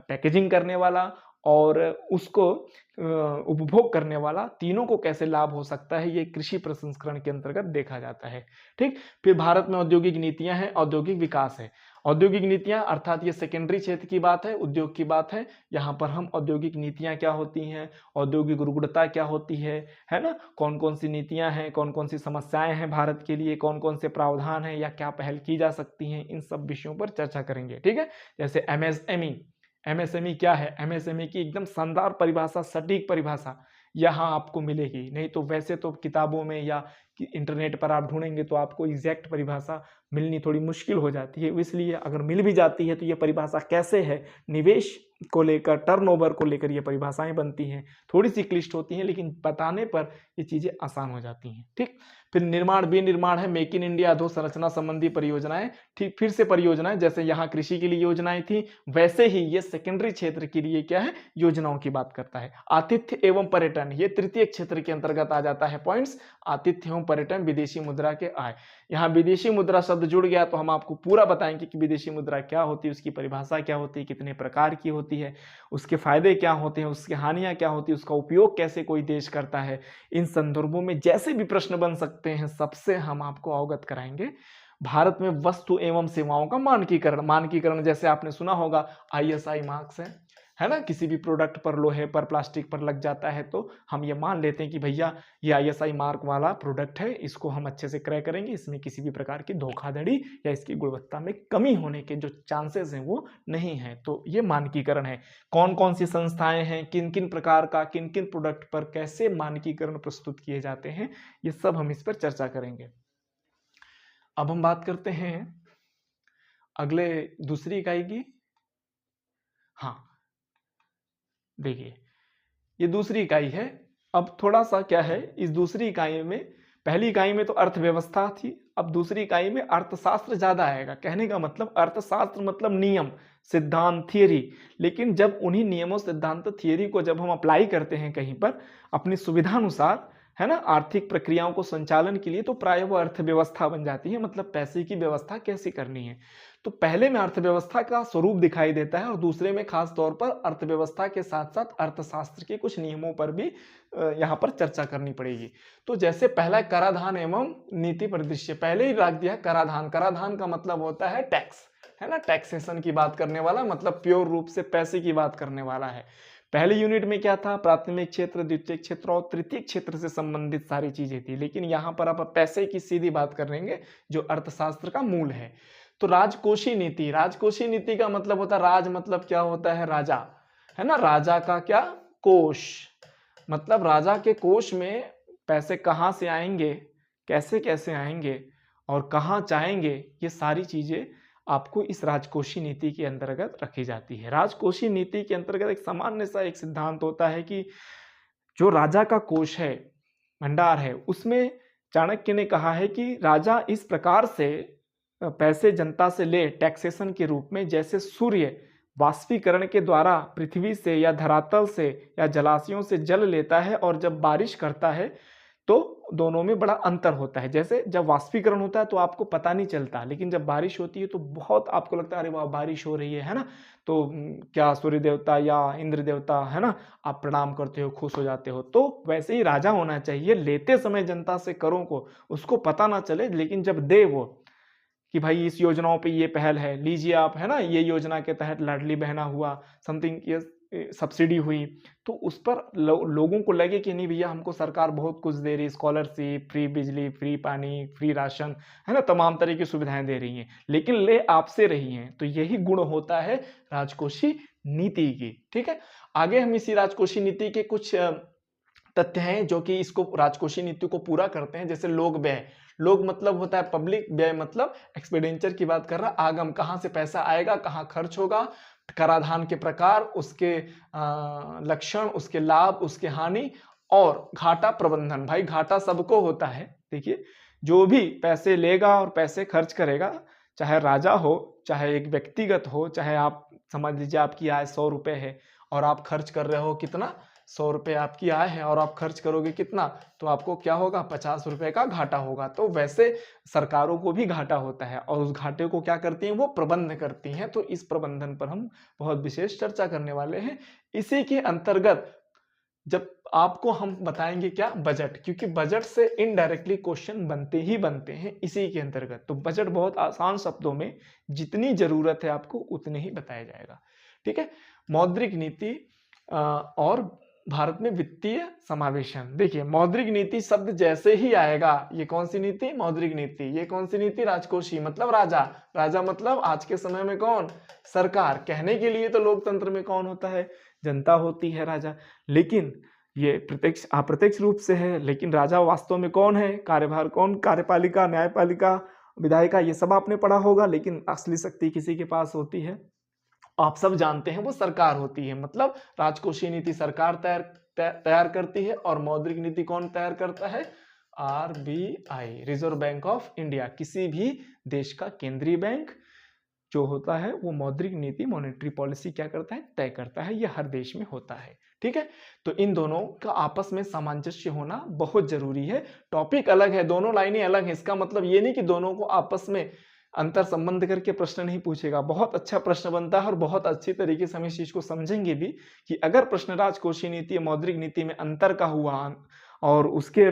पैकेजिंग करने वाला और उसको उपभोग करने वाला, तीनों को कैसे लाभ हो सकता है, ये कृषि प्रसंस्करण के अंतर्गत देखा जाता है। ठीक, फिर भारत में औद्योगिक नीतियां हैं, औद्योगिक विकास है। औद्योगिक नीतियां अर्थात ये सेकेंडरी क्षेत्र की बात है, उद्योग की बात है। यहाँ पर हम औद्योगिक नीतियां क्या होती हैं, औद्योगिक रुग्णता क्या होती है ना, कौन कौन सी नीतियां हैं, कौन कौन सी समस्याएं हैं भारत के लिए, कौन कौन से प्रावधान हैं या क्या पहल की जा सकती हैं, इन सब विषयों पर चर्चा करेंगे। ठीक है, जैसे एमएसएमई, एमएसएमई क्या है, एमएसएमई की एकदम शानदार परिभाषा, सटीक परिभाषा यहाँ आपको मिलेगी। नहीं तो वैसे तो किताबों में या इंटरनेट पर आप ढूंढेंगे तो आपको एग्जैक्ट परिभाषा मिलनी थोड़ी मुश्किल हो जाती है। इसलिए अगर मिल भी जाती है तो ये परिभाषा कैसे है, निवेश को लेकर, टर्नओवर को लेकर ये परिभाषाएं बनती हैं, थोड़ी सी क्लिष्ट होती हैं, लेकिन बताने पर ये चीजें आसान हो जाती हैं। ठीक, फिर निर्माण, विनिर्माण है, मेक इन इंडिया, अधोसंरचना संबंधी परियोजनाएं। ठीक, फिर से परियोजनाएं, जैसे यहाँ कृषि के लिए योजनाएं थी, वैसे ही ये सेकेंडरी क्षेत्र के लिए क्या है, योजनाओं की बात करता है। आतिथ्य एवं पर्यटन, ये तृतीय क्षेत्र के अंतर्गत आ जाता है पॉइंट्स। आतिथ्य एवं पर्यटन, विदेशी मुद्रा के आय। यहाँ विदेशी मुद्रा शब्द जुड़ गया तो हम आपको पूरा बताएंगे कि विदेशी मुद्रा क्या होती है, उसकी परिभाषा क्या होती है, कितने प्रकार की होती है, उसके फायदे क्या होते हैं, उसकी हानियां क्या होती है, उसका उपयोग कैसे कोई देश करता है। इन संदर्भों में जैसे भी प्रश्न बन सकते हैं सबसे हम आपको अवगत कराएंगे। भारत में वस्तु एवं सेवाओं का मानकीकरण, मानकीकरण जैसे आपने सुना होगा आईएसआई मार्क्स है ना, किसी भी प्रोडक्ट पर, लोहे पर, प्लास्टिक पर लग जाता है तो हम ये मान लेते हैं कि भैया ये आईएसआई मार्क वाला प्रोडक्ट है, इसको हम अच्छे से क्रय करेंगे, इसमें किसी भी प्रकार की धोखाधड़ी या इसकी गुणवत्ता में कमी होने के जो चांसेस हैं वो नहीं है। तो ये मानकीकरण है। कौन कौन सी संस्थाएं हैं, किन किन प्रकार का, किन किन प्रोडक्ट पर कैसे मानकीकरण प्रस्तुत किए जाते हैं, ये सब हम इस पर चर्चा करेंगे। अब हम बात करते हैं अगले दूसरी इकाई की। हाँ देखिए, ये दूसरी इकाई है। अब थोड़ा सा क्या है, इस दूसरी इकाई में, पहली इकाई में तो अर्थव्यवस्था थी, अब दूसरी इकाई में अर्थशास्त्र ज्यादा आएगा। कहने का मतलब अर्थशास्त्र मतलब नियम, सिद्धांत, थियरी। लेकिन जब उन्हीं नियमों, सिद्धांत, थियरी को जब हम अप्लाई करते हैं कहीं पर अपनी सुविधा अनुसार, है ना, आर्थिक प्रक्रियाओं को संचालन के लिए, तो प्राय वो अर्थव्यवस्था बन जाती है। मतलब पैसे की व्यवस्था कैसे करनी है। तो पहले में अर्थव्यवस्था का स्वरूप दिखाई देता है और दूसरे में खास तौर पर अर्थव्यवस्था के साथ साथ अर्थशास्त्र के कुछ नियमों पर भी यहाँ पर चर्चा करनी पड़ेगी। तो जैसे पहला कराधान एवं नीति परिदृश्य, पहले ही रख दिया कराधान। कराधान का मतलब होता है टैक्स, है ना, टैक्सेशन की बात करने वाला, मतलब प्योर रूप से पैसे की बात करने वाला है। पहले यूनिट में क्या था, प्राथमिक क्षेत्र, द्वितीय क्षेत्र और तृतीय क्षेत्र से संबंधित सारी चीजें थी, लेकिन यहाँ पर आप पैसे की सीधी बात करेंगे जो अर्थशास्त्र का मूल है। तो राजकोषीय नीति, राजकोषीय नीति का मतलब होता है, राज मतलब क्या होता है, राजा, है ना, राजा का क्या, कोष, मतलब राजा के कोष में पैसे कहाँ से आएंगे, कैसे कैसे आएंगे और कहाँ जाएंगे, ये सारी चीजें आपको इस राजकोषीय नीति के अंतर्गत रखी जाती है। राजकोषीय नीति के अंतर्गत एक सामान्य सा एक सिद्धांत होता है कि जो राजा का कोष है, भंडार है, उसमें चाणक्य ने कहा है कि राजा इस प्रकार से पैसे जनता से ले टैक्सेशन के रूप में, जैसे सूर्य वाष्पीकरण के द्वारा पृथ्वी से या धरातल से या जलाशयों से जल लेता है और जब बारिश करता है तो दोनों में बड़ा अंतर होता है। जैसे जब वाष्पीकरण होता है तो आपको पता नहीं चलता, लेकिन जब बारिश होती है तो बहुत आपको लगता है अरे वाह बारिश हो रही है ना। तो क्या सूर्य देवता या इंद्र देवता है ना, आप प्रणाम करते हो, खुश हो जाते हो। तो वैसे ही राजा होना चाहिए, लेते समय जनता से करों को उसको पता ना चले, लेकिन जब दे वो कि भाई इस योजनाओं पे ये पहल है, लीजिए आप, है ना, ये योजना के तहत लाडली बहना हुआ, समथिंग ये सब्सिडी हुई, तो उस पर लोगों को लगे कि नहीं भैया हमको सरकार बहुत कुछ दे रही है, स्कॉलरशिप, फ्री बिजली, फ्री पानी, फ्री राशन, है ना, तमाम तरह की सुविधाएं दे रही हैं, लेकिन ले आपसे रही हैं। तो यही गुण होता है राजकोषीय नीति की। ठीक है, आगे हम इसी राजकोषीय नीति के कुछ तथ्य हैं जो कि इसको राजकोषीय नीति को पूरा करते हैं। जैसे लोक व्यय, लोक मतलब होता है पब्लिक, व्यय मतलब एक्सपेंडिचर की बात कर रहा, आगम कहाँ से पैसा आएगा, कहाँ खर्च होगा, कराधान के प्रकार, उसके लक्षण, उसके लाभ, उसके हानि, और घाटा प्रबंधन। भाई घाटा सबको होता है। देखिए जो भी पैसे लेगा और पैसे खर्च करेगा, चाहे राजा हो, चाहे एक व्यक्तिगत हो, चाहे आप समझ लीजिए आपकी आय 100 रुपए है और आप खर्च कर रहे हो कितना, 100 रुपये आपकी आय है और आप खर्च करोगे कितना, तो आपको क्या होगा, 50 रुपए का घाटा होगा। तो वैसे सरकारों को भी घाटा होता है और उस घाटे को क्या करती हैं, वो प्रबंध करती हैं। तो इस प्रबंधन पर हम बहुत विशेष चर्चा करने वाले हैं। इसी के अंतर्गत जब आपको हम बताएंगे क्या, बजट, क्योंकि बजट से इनडायरेक्टली क्वेश्चन बनते ही बनते हैं इसी के अंतर्गत। तो बजट बहुत आसान शब्दों में जितनी जरूरत है आपको उतने ही बताया जाएगा। ठीक है, मौद्रिक नीति और भारत में वित्तीय समावेशन। देखिए मौद्रिक नीति शब्द जैसे ही आएगा, ये कौन सी नीति, मौद्रिक नीति। ये कौन सी नीति, राजकोषीय, मतलब राजा, राजा मतलब आज के समय में कौन, सरकार। कहने के लिए तो लोकतंत्र में कौन होता है, जनता होती है, राजा। लेकिन ये प्रत्यक्ष अप्रत्यक्ष रूप से है, लेकिन राजा वास्तव में कौन है, कार्यभार कौन, कार्यपालिका, न्यायपालिका, विधायिका, ये सब आपने पढ़ा होगा, लेकिन असली शक्ति किसी के पास होती है, आप सब जानते हैं, वो सरकार होती है। मतलब राजकोषीय नीति सरकार तैयार करती है और मौद्रिक नीति कौन तैयार करता है, RBI, reserve bank of India. किसी भी देश का केंद्रीय बैंक जो होता है वो मौद्रिक नीति, मॉनेटरी पॉलिसी क्या करता है, तय करता है। ये हर देश में होता है। ठीक है, तो इन दोनों का आपस में सामंजस्य होना बहुत जरूरी है। टॉपिक अलग है, दोनों लाइनें अलग हैं, इसका मतलब ये नहीं कि दोनों को आपस में अंतर संबंध करके प्रश्न नहीं पूछेगा। बहुत अच्छा प्रश्न बनता है और बहुत अच्छी तरीके से हम इस चीज को समझेंगे भी कि अगर प्रश्न राजकोषीय नीति और मौद्रिक नीति में अंतर का हुआ और उसके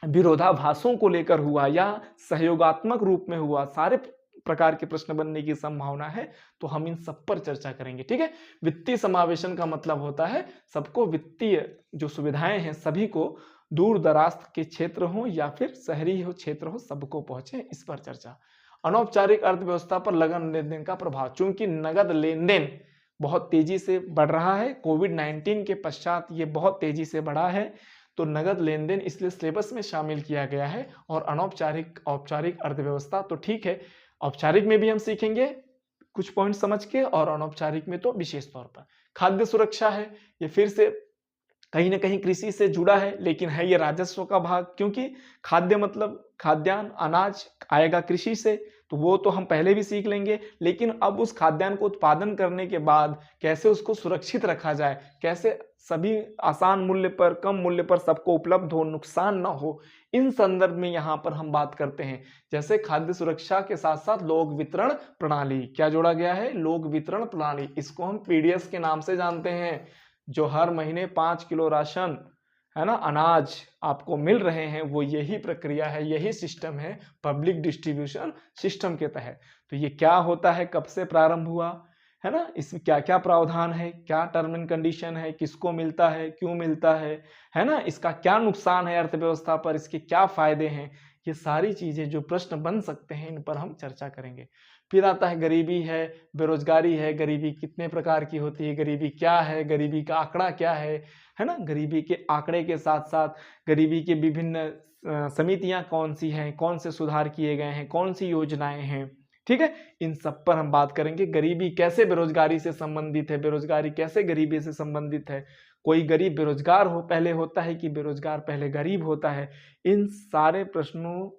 विरोधाभासों को लेकर हुआ या सहयोगात्मक रूप में हुआ, सारे प्रकार के प्रश्न बनने की संभावना है, तो हम इन सब पर चर्चा करेंगे। ठीक है, वित्तीय समावेशन का मतलब होता है सबको वित्तीय जो सुविधाएं हैं सभी को, दूर दराज के क्षेत्र हो या फिर शहरी हो क्षेत्र हो, सबको पहुंचे, इस पर चर्चा। अनौपचारिक अर्थव्यवस्था पर नगद लेन देन का प्रभाव। चूंकि नगद लेन देन बहुत तेजी से बढ़ रहा है, कोविड-19 के पश्चात ये बहुत तेजी से बढ़ा है, तो नगद लेन देन इसलिए सिलेबस में शामिल किया गया है। और अनौपचारिक औपचारिक अर्थव्यवस्था तो ठीक है, औपचारिक में भी हम सीखेंगे कुछ पॉइंट समझ के, और अनौपचारिक में तो विशेष तौर पर। खाद्य सुरक्षा है, ये फिर से कहीं ना कहीं कृषि से जुड़ा है, लेकिन है ये राजस्व का भाग, क्योंकि खाद्य मतलब खाद्यान्न, अनाज आएगा कृषि से, तो वो तो हम पहले भी सीख लेंगे। लेकिन अब उस खाद्यान्न को उत्पादन करने के बाद कैसे उसको सुरक्षित रखा जाए, कैसे सभी आसान मूल्य पर, कम मूल्य पर सबको उपलब्ध हो, नुकसान ना हो, इन संदर्भ में यहाँ पर हम बात करते हैं। जैसे खाद्य सुरक्षा के साथ साथ लोक वितरण प्रणाली, क्या जोड़ा गया है, लोक वितरण प्रणाली। इसको हम PDS के नाम से जानते हैं। जो हर महीने 5 किलो राशन, है ना, अनाज आपको मिल रहे हैं, वो यही प्रक्रिया है, यही सिस्टम है पब्लिक डिस्ट्रीब्यूशन सिस्टम के तहत। तो ये क्या होता है, कब से प्रारंभ हुआ, है ना, इसमें क्या क्या प्रावधान है, क्या टर्म एंड कंडीशन है, किसको मिलता है, क्यों मिलता है ना, इसका क्या नुकसान है अर्थव्यवस्था पर, इसके क्या फायदे हैं, ये सारी चीजें जो प्रश्न बन सकते हैं इन पर हम चर्चा करेंगे। फिर आता है गरीबी है, बेरोजगारी है, गरीबी कितने प्रकार की होती है, गरीबी क्या है, गरीबी का आंकड़ा क्या है ना, गरीबी के आंकड़े के साथ साथ गरीबी के विभिन्न समितियां कौन सी हैं, कौन से सुधार किए गए हैं, कौन सी योजनाएं हैं। ठीक है, इन सब पर हम बात करेंगे। गरीबी कैसे बेरोजगारी से संबंधित है, बेरोजगारी कैसे गरीबी से संबंधित है, कोई गरीब बेरोजगार हो पहले होता है कि बेरोजगार पहले गरीब होता है। इन सारे प्रश्नों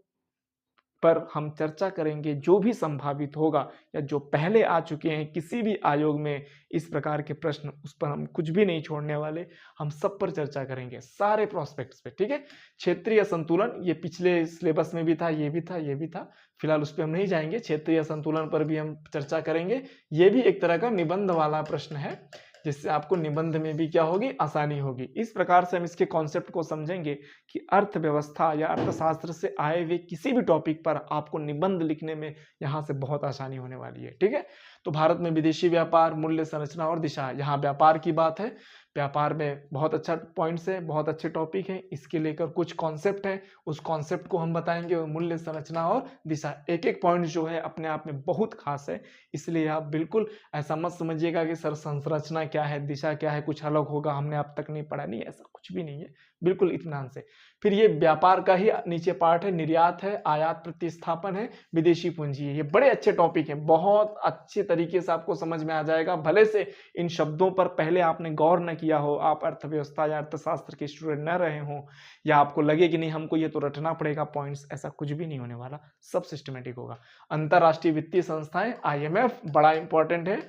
पर हम चर्चा करेंगे। जो भी संभावित होगा या जो पहले आ चुके हैं किसी भी आयोग में इस प्रकार के प्रश्न, उस पर हम कुछ भी नहीं छोड़ने वाले, हम सब पर चर्चा करेंगे, सारे प्रोस्पेक्ट्स पे, ठीक है। क्षेत्रीय असंतुलन ये पिछले सिलेबस में भी था, ये भी था, ये भी था, फिलहाल उस पर हम नहीं जाएंगे। क्षेत्रीय असंतुलन पर भी हम चर्चा करेंगे। ये भी एक तरह का निबंध वाला प्रश्न है, जिससे आपको निबंध में भी क्या होगी, आसानी होगी। इस प्रकार से हम इसके कॉन्सेप्ट को समझेंगे कि अर्थव्यवस्था या अर्थशास्त्र से आए हुए किसी भी टॉपिक पर आपको निबंध लिखने में यहाँ से बहुत आसानी होने वाली है, ठीक है। तो भारत में विदेशी व्यापार, मूल्य संरचना और दिशा, यहाँ व्यापार की बात है। व्यापार में बहुत अच्छा पॉइंट्स है, बहुत अच्छे टॉपिक है, इसके लेकर कुछ कॉन्सेप्ट है, उस कॉन्सेप्ट को हम बताएंगे। मूल्य संरचना और दिशा, एक एक पॉइंट जो है अपने आप में बहुत खास है, इसलिए आप बिल्कुल ऐसा मत समझिएगा कि सर संरचना क्या है, दिशा क्या है, कुछ अलग होगा, हमने अब तक नहीं पढ़ा। नहीं, ऐसा कुछ भी नहीं है, बिल्कुल इत्मीनान से। फिर ये व्यापार का ही नीचे पार्ट है, निर्यात है, आयात प्रतिस्थापन है, विदेशी पूंजी है। ये बड़े अच्छे टॉपिक हैं, बहुत अच्छे तरीके से आपको समझ में आ जाएगा। भले से इन शब्दों पर पहले आपने गौर न किया हो, आप अर्थव्यवस्था या अर्थशास्त्र के स्टूडेंट न रहे हो, या आपको लगे कि नहीं हमको ये तो रटना पड़ेगा पॉइंट्स, ऐसा कुछ भी नहीं होने वाला, सब सिस्टमेटिक होगा। अंतरराष्ट्रीय वित्तीय संस्थाएं, IMF बड़ा इंपॉर्टेंट है।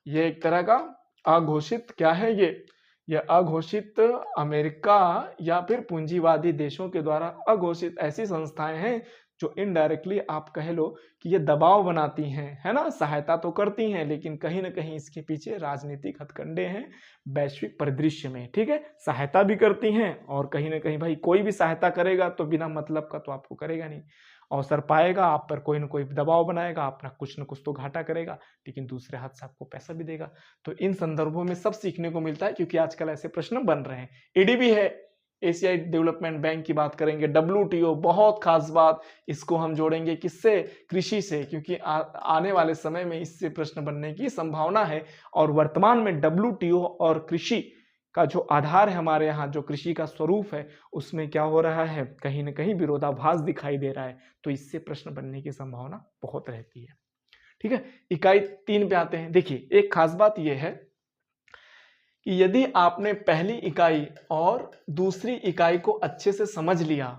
ये एक तरह का अघोषित क्या है, ये अघोषित अमेरिका या फिर पूंजीवादी देशों के द्वारा अघोषित ऐसी संस्थाएं हैं जो इनडायरेक्टली आप कह लो कि ये दबाव बनाती हैं, है ना। सहायता तो करती हैं, लेकिन कहीं ना कहीं इसके पीछे राजनीतिक हथकंडे हैं वैश्विक परिदृश्य में, ठीक है। सहायता भी करती हैं और कहीं ना कहीं भाई कोई भी सहायता करेगा तो बिना मतलब का तो आपको करेगा नहीं, अवसर पाएगा आप पर, कोई ना कोई दबाव बनाएगा, अपना कुछ ना कुछ तो घाटा करेगा, लेकिन दूसरे हाथ से आपको पैसा भी देगा। तो इन संदर्भों में सब सीखने को मिलता है, क्योंकि आजकल ऐसे प्रश्न बन रहे हैं। EDB है, एशियाई डेवलपमेंट बैंक की बात करेंगे। WTO बहुत खास बात, इसको हम जोड़ेंगे किससे, कृषि से, क्योंकि आने वाले समय में इससे प्रश्न बनने की संभावना है। और वर्तमान में WTO और कृषि का जो आधार है हमारे यहाँ, जो कृषि का स्वरूप है, उसमें क्या हो रहा है, कहीं ना कहीं विरोधाभास दिखाई दे रहा है। तो इससे प्रश्न बनने की संभावना बहुत रहती है, ठीक है। इकाई 3 पे आते हैं। देखिए, एक खास बात यह है कि यदि आपने पहली इकाई और दूसरी इकाई को अच्छे से समझ लिया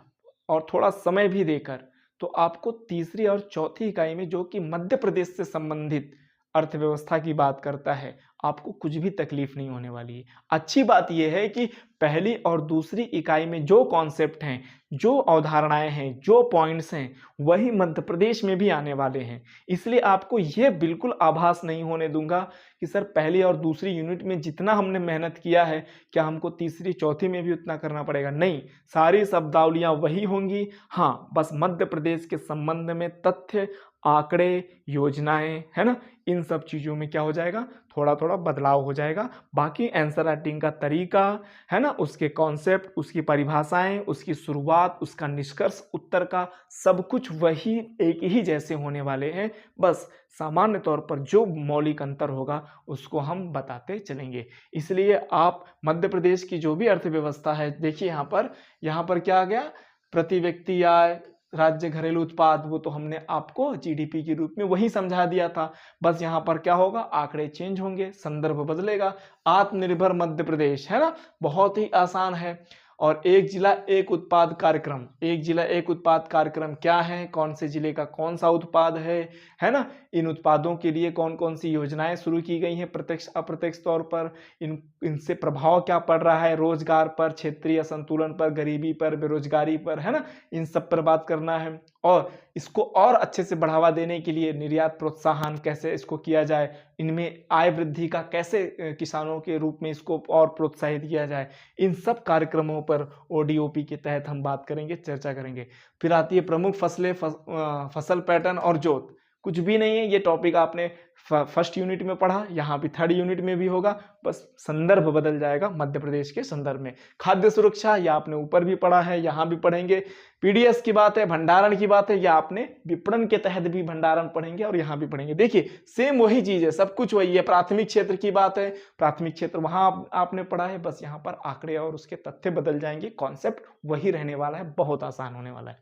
और थोड़ा समय भी देकर, तो आपको तीसरी और चौथी इकाई में, जो कि मध्य प्रदेश से संबंधित अर्थव्यवस्था की बात करता है, आपको कुछ भी तकलीफ नहीं होने वाली है। अच्छी बात यह है कि पहली और दूसरी इकाई में जो कॉन्सेप्ट हैं, जो अवधारणाएं हैं, जो पॉइंट्स हैं, वही मध्य प्रदेश में भी आने वाले हैं। इसलिए आपको यह बिल्कुल आभास नहीं होने दूंगा कि सर पहली और दूसरी यूनिट में जितना हमने मेहनत किया है, क्या हमको तीसरी चौथी में भी उतना करना पड़ेगा। नहीं, सारी शब्दावलियां वही होंगी। हाँ, बस मध्य प्रदेश के संबंध में तथ्य, आंकड़े, योजनाएं, है ना, इन सब चीजों में क्या हो जाएगा, थोड़ा थोड़ा बदलाव हो जाएगा। बाकी आंसर राइटिंग का तरीका, है ना, उसके कॉन्सेप्ट, उसकी परिभाषाएं, उसकी शुरुआत, उसका निष्कर्ष, उत्तर का सब कुछ वही एक ही जैसे होने वाले हैं। बस सामान्य तौर पर जो मौलिक अंतर होगा उसको हम बताते चलेंगे। इसलिए आप मध्य प्रदेश की जो भी अर्थव्यवस्था है, देखिए यहाँ पर क्या आ गया, प्रति व्यक्ति आय, राज्य घरेलू उत्पाद, वो तो हमने आपको GDP के रूप में वही समझा दिया था। बस यहाँ पर क्या होगा, आंकड़े चेंज होंगे, संदर्भ बदलेगा। आत्मनिर्भर मध्य प्रदेश, है ना, बहुत ही आसान है। और एक जिला एक उत्पाद कार्यक्रम, एक जिला एक उत्पाद कार्यक्रम क्या है, कौन से जिले का कौन सा उत्पाद है ना, इन उत्पादों के लिए कौन कौन सी योजनाएं शुरू की गई हैं प्रत्यक्ष अप्रत्यक्ष तौर पर, इनसे प्रभाव क्या पड़ रहा है रोजगार पर, क्षेत्रीय असंतुलन पर, गरीबी पर, बेरोजगारी पर, है ना, इन सब पर बात करना है। और इसको और अच्छे से बढ़ावा देने के लिए निर्यात प्रोत्साहन कैसे इसको किया जाए, इनमें आय वृद्धि का कैसे किसानों के रूप में इसको और प्रोत्साहित किया जाए, इन सब कार्यक्रमों पर ODOP के तहत हम बात करेंगे, चर्चा करेंगे। फिर आती है प्रमुख फसलें, फसल पैटर्न और जोत। कुछ भी नहीं है, ये टॉपिक आपने फर्स्ट यूनिट में पढ़ा, यहाँ भी थर्ड यूनिट में भी होगा, बस संदर्भ बदल जाएगा मध्य प्रदेश के संदर्भ में। खाद्य सुरक्षा, यह आपने ऊपर भी पढ़ा है, यहाँ भी पढ़ेंगे। PDS की बात है, भंडारण की बात है, या आपने विपणन के तहत भी भंडारण पढ़ेंगे और यहाँ भी पढ़ेंगे। देखिए सेम वही चीज है, सब कुछ वही है। प्राथमिक क्षेत्र की बात है, प्राथमिक क्षेत्र वहां आपने पढ़ा है, बस यहाँ पर आंकड़े और उसके तथ्य बदल जाएंगे, कॉन्सेप्ट वही रहने वाला है, बहुत आसान होने वाला है।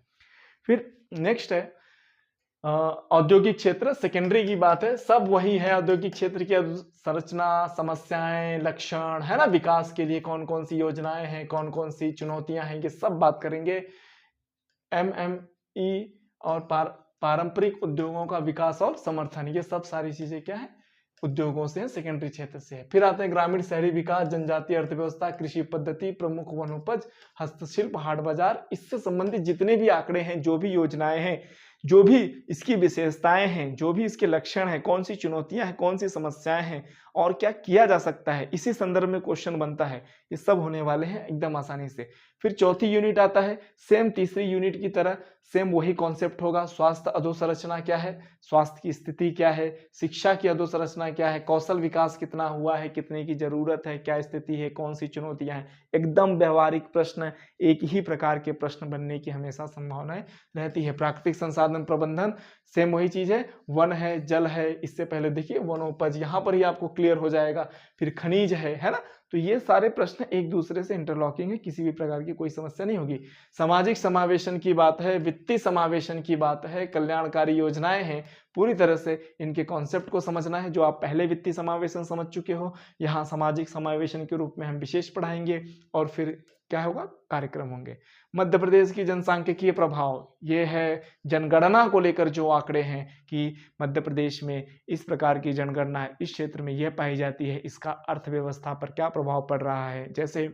फिर नेक्स्ट है औद्योगिक क्षेत्र, सेकेंडरी की बात है, सब वही है। औद्योगिक क्षेत्र की संरचना, समस्याएं, लक्षण, है ना, विकास के लिए कौन कौन सी योजनाएं हैं, कौन कौन सी चुनौतियां हैं, ये सब बात करेंगे। MME और पारंपरिक उद्योगों का विकास और समर्थन, ये सब सारी चीजें क्या है, उद्योगों से है, सेकेंडरी क्षेत्र से है। फिर आते हैं ग्रामीण शहरी विकास, जनजातीय अर्थव्यवस्था, कृषि पद्धति, प्रमुख वनोपज, हस्तशिल्प, हाट बाजार, इससे संबंधित जितने भी आंकड़े हैं, जो भी योजनाएं हैं, जो भी इसकी विशेषताएं हैं, जो भी इसके लक्षण हैं, कौन सी चुनौतियां हैं, कौन सी समस्याएं हैं और क्या किया जा सकता है, इसी संदर्भ में क्वेश्चन बनता है। ये सब होने वाले हैं एकदम आसानी से। फिर चौथी यूनिट आता है, सेम तीसरी यूनिट की तरह सेम वही कॉन्सेप्ट होगा। स्वास्थ्य अधोसंरचना क्या है, स्वास्थ्य की स्थिति क्या है, शिक्षा की अधोसंरचना क्या है, कौशल विकास कितना हुआ है, कितने की जरूरत है, क्या स्थिति है, कौन सी चुनौतियां हैं। एकदम व्यवहारिक प्रश्न, एक ही प्रकार के प्रश्न बनने की हमेशा संभावनाएं रहती है। प्राकृतिक संसाधन प्रबंधन, सेम वही चीज है, वन है, जल है, इससे पहले देखिए वनोपज, यहाँ पर ही आपको क्लियर हो जाएगा। फिर खनिज है ना। तो ये सारे प्रश्न एक दूसरे से इंटरलॉकिंग है, किसी भी प्रकार की कोई समस्या नहीं होगी। सामाजिक समावेशन की बात है, वित्तीय समावेशन की बात है, कल्याणकारी योजनाएं हैं, पूरी तरह से इनके कॉन्सेप्ट को समझना है। जो आप पहले वित्तीय समावेशन समझ चुके हो, यहाँ सामाजिक समावेशन के रूप में हम विशेष पढ़ाएंगे। और फिर क्या होगा, कार्यक्रम होंगे। मध्य प्रदेश की जनसांख्यिकीय प्रभाव, ये है जनगणना को लेकर जो आंकड़े हैं कि मध्य प्रदेश में इस प्रकार की जनगणना इस क्षेत्र में यह पाई जाती है, इसका अर्थव्यवस्था पर क्या प्रभाव पड़ रहा है। जैसे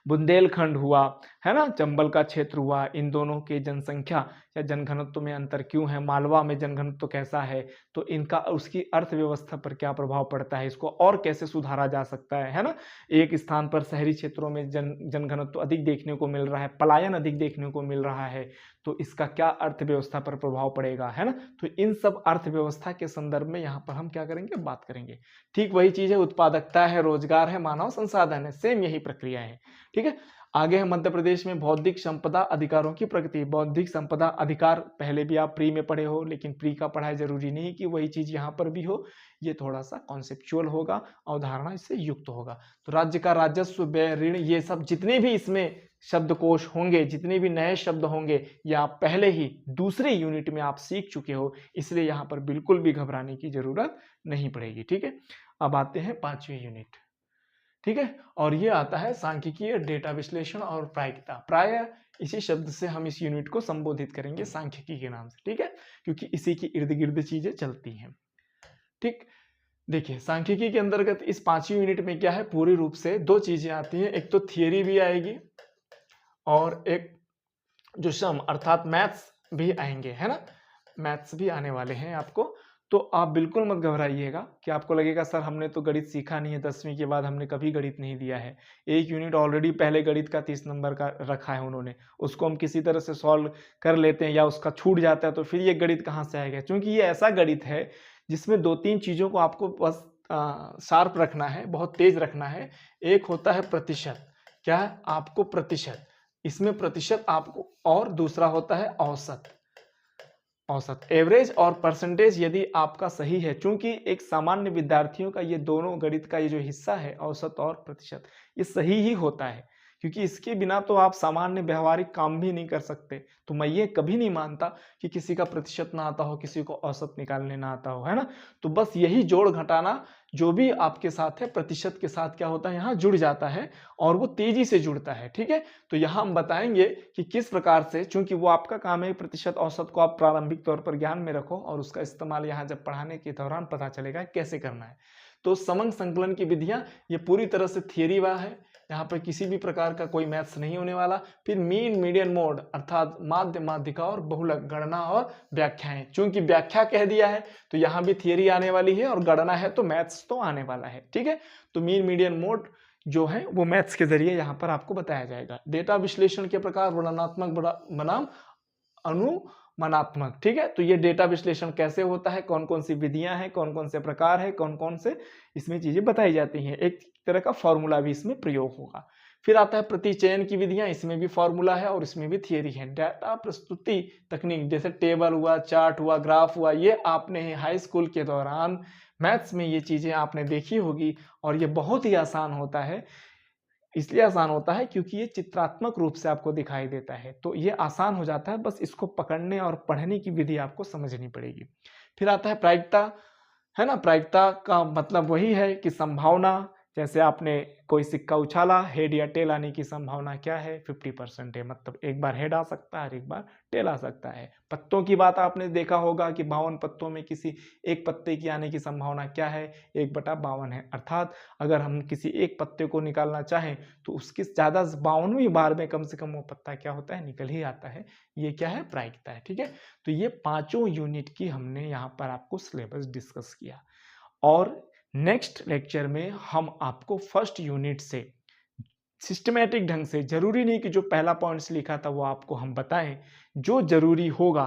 बुंदेलखंड हुआ है ना, चंबल का क्षेत्र हुआ, इन दोनों के जनसंख्या या जनघनत्व में अंतर क्यों है, मालवा में जनघनत्व कैसा है, तो इनका उसकी अर्थव्यवस्था पर क्या प्रभाव पड़ता है, इसको और कैसे सुधारा जा सकता है ना। एक स्थान पर शहरी क्षेत्रों में जनघनत्व अधिक देखने को मिल रहा है, पलायन अधिक देखने को मिल रहा है, तो इसका क्या अर्थव्यवस्था पर प्रभाव पड़ेगा, है ना। तो इन सब अर्थव्यवस्था के संदर्भ में यहाँ पर हम क्या करेंगे, बात करेंगे। ठीक वही चीज है, उत्पादकता है, रोजगार है, मानव संसाधन है, सेम यही प्रक्रिया है। ठीक है, आगे है मध्य प्रदेश में बौद्धिक संपदा अधिकारों की प्रगति। बौद्धिक संपदा अधिकार पहले भी आप प्री में पढ़े हो, लेकिन प्री का पढ़ाई जरूरी नहीं कि वही चीज यहाँ पर भी हो, ये थोड़ा सा कॉन्सेप्चुअल होगा, अवधारणा इससे युक्त होगा। तो राज्य का राजस्व, व्यय, ऋण, ये सब जितने भी इसमें शब्दकोश होंगे, जितने भी नए शब्द होंगे, ये आप पहले ही दूसरे यूनिट में आप सीख चुके हो, इसलिए यहाँ पर बिल्कुल भी घबराने की जरूरत नहीं पड़ेगी। ठीक है, अब आते हैं पांचवी यूनिट। ठीक है, और ये आता है सांख्यिकीय डेटा विश्लेषण और प्रायिकता। प्राय इसी शब्द से हम इस यूनिट को संबोधित करेंगे, सांख्यिकी के नाम से। ठीक है, क्योंकि इसी की इर्द गिर्द चीजें चलती हैं। ठीक, देखिए सांख्यिकी के अंतर्गत इस पांचवी यूनिट में क्या है, पूरी रूप से दो चीजें आती हैं। एक तो थियरी भी आएगी और एक जो सम अर्थात मैथ्स भी आएंगे, है ना। मैथ्स भी आने वाले हैं आपको, तो आप बिल्कुल मत घबराइएगा कि आपको लगेगा सर हमने तो गणित सीखा नहीं है, 10वीं के बाद हमने कभी गणित नहीं दिया है। एक यूनिट ऑलरेडी पहले गणित का 30 नंबर का रखा है उन्होंने, उसको हम किसी तरह से सॉल्व कर लेते हैं या उसका छूट जाता है, तो फिर ये गणित कहाँ से आएगा। क्योंकि ये ऐसा गणित है जिसमें दो तीन चीज़ों को आपको बस शार्प रखना है, बहुत तेज रखना है। एक होता है प्रतिशत, क्या है आपको प्रतिशत, इसमें प्रतिशत आपको, और दूसरा होता है औसत। औसत, एवरेज और परसेंटेज यदि आपका सही है, चूंकि एक सामान्य विद्यार्थियों का ये दोनों गणित का ये जो हिस्सा है औसत और प्रतिशत, ये सही ही होता है, क्योंकि इसके बिना तो आप सामान्य व्यवहारिक काम भी नहीं कर सकते। तो मैं ये कभी नहीं मानता कि किसी का प्रतिशत ना आता हो, किसी को औसत निकालने ना आता हो, है ना। तो बस यही जोड़ घटाना जो भी आपके साथ है, प्रतिशत के साथ क्या होता है, यहाँ जुड़ जाता है और वो तेजी से जुड़ता है। ठीक है, तो यहाँ हम बताएंगे कि किस प्रकार से, चूंकि वो आपका काम है, प्रतिशत औसत को आप प्रारंभिक तौर पर ज्ञान में रखो और उसका इस्तेमाल यहाँ जब पढ़ाने के दौरान पता चलेगा कैसे करना है। तो समंग संकलन की विधियां, ये पूरी तरह से थियरी वाला है, यहाँ पर किसी भी प्रकार का कोई मैथ्स नहीं होने वाला। फिर मीन, मीडियन, मोड अर्थात माध्य, माध्यिका और बहुलक, गणना और व्याख्याएं। चूंकि व्याख्या कह दिया है तो यहाँ भी थियरी आने वाली है, और गणना है तो मैथ्स तो आने वाला है। ठीक है, तो मीन, मीडियन, मोड जो है वो मैथ्स के जरिए यहाँ पर आपको बताया जाएगा। डेटा विश्लेषण के प्रकार वर्णनात्मक बनाम अनुमानात्मक। ठीक है, तो ये डेटा विश्लेषण कैसे होता है, कौन कौन सी विधियां हैं, कौन कौन से प्रकार है, कौन कौन से इसमें चीजें बताई जाती हैं, एक तरह का फॉर्मूला भी इसमें प्रयोग होगा। फिर आता है प्रतिचयन की विधियां, इसमें भी फॉर्मूला है और इसमें भी थियरी है। डाटा प्रस्तुति तकनीक, जैसे टेबल हुआ, चार्ट हुआ, ग्राफ हुआ, ये आपने हाई स्कूल के दौरान मैथ्स में ये चीजें आपने देखी होगी, और ये बहुत ही आसान होता है। इसलिए आसान होता है क्योंकि ये चित्रात्मक रूप से आपको दिखाई देता है, तो ये आसान हो जाता है, बस इसको पकड़ने और पढ़ने की विधि आपको समझनी पड़ेगी। फिर आता है प्रायिकता, है ना। प्रायिकता का मतलब वही है कि संभावना जैसे आपने कोई सिक्का उछाला, हेड या टेल आने की संभावना क्या है? 50% है, मतलब एक बार हेड आ सकता है और एक बार टेल आ सकता है। पत्तों की बात आपने देखा होगा कि 52 पत्तों में किसी एक पत्ते की आने की संभावना क्या है? 1/52 है। अर्थात अगर हम किसी एक पत्ते को निकालना चाहें तो उसकी ज़्यादा 52वीं बार में कम से कम वो पत्ता क्या होता है? निकल ही आता है। ये क्या है? प्रायिकता है। ठीक है, तो ये पाँचों यूनिट की हमने यहाँ पर आपको सिलेबस डिस्कस किया और नेक्स्ट लेक्चर में हम आपको फर्स्ट यूनिट से सिस्टमैटिक ढंग से, जरूरी नहीं कि जो पहला पॉइंट्स लिखा था वो आपको हम बताएं, जो जरूरी होगा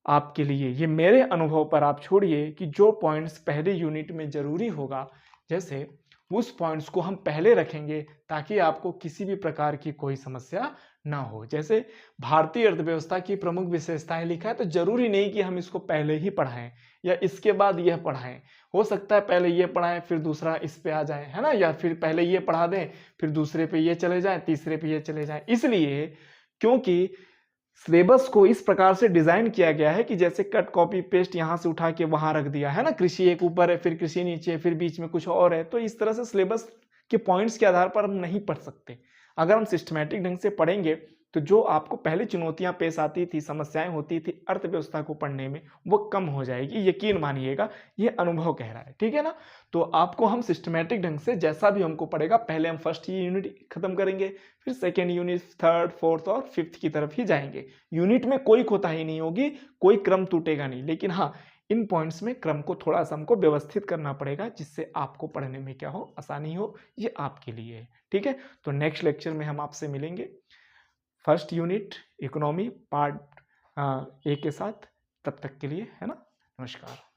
आपके लिए, ये मेरे अनुभव पर आप छोड़िए कि जो पॉइंट्स पहले यूनिट में जरूरी होगा, जैसे उस पॉइंट्स को हम पहले रखेंगे ताकि आपको किसी भी प्रकार की कोई समस्या ना हो। जैसे भारतीय अर्थव्यवस्था की प्रमुख विशेषताएं लिखा है, तो जरूरी नहीं कि हम इसको पहले ही पढ़ाएं या इसके बाद यह पढ़ाएं। हो सकता है पहले ये पढ़ाएं फिर दूसरा इस पे आ जाए, है ना, या फिर पहले ये पढ़ा दें फिर दूसरे पे ये चले जाएं, तीसरे पे ये चले जाएं। इसलिए क्योंकि सिलेबस को इस प्रकार से डिजाइन किया गया है कि जैसे कट कॉपी पेस्ट यहां से उठा के वहां रख दिया है ना, कृषि एक ऊपर है फिर कृषि नीचे है फिर बीच में कुछ और है, तो इस तरह से सिलेबस के पॉइंट्स के आधार पर हम नहीं पढ़ सकते। अगर हम सिस्टमैटिक ढंग से पढ़ेंगे तो जो आपको पहले चुनौतियां पेश आती थी, समस्याएं होती थी अर्थव्यवस्था को पढ़ने में, वो कम हो जाएगी, यकीन मानिएगा, ये अनुभव कह रहा है। ठीक है ना, तो आपको हम सिस्टमैटिक ढंग से जैसा भी हमको पड़ेगा, पहले हम फर्स्ट यूनिट खत्म करेंगे, फिर सेकेंड यूनिट, थर्ड, फोर्थ और फिफ्थ की तरफ ही जाएंगे। यूनिट में कोई कोताही नहीं होगी, कोई क्रम टूटेगा नहीं, लेकिन हाँ इन पॉइंट्स में क्रम को थोड़ा सा हमको व्यवस्थित करना पड़ेगा जिससे आपको पढ़ने में क्या हो, आसानी हो, ये आपके लिए है। ठीक है, तो नेक्स्ट लेक्चर में हम आपसे मिलेंगे first unit economy part A के साथ। तब तक के लिए, है ना, नमस्कार।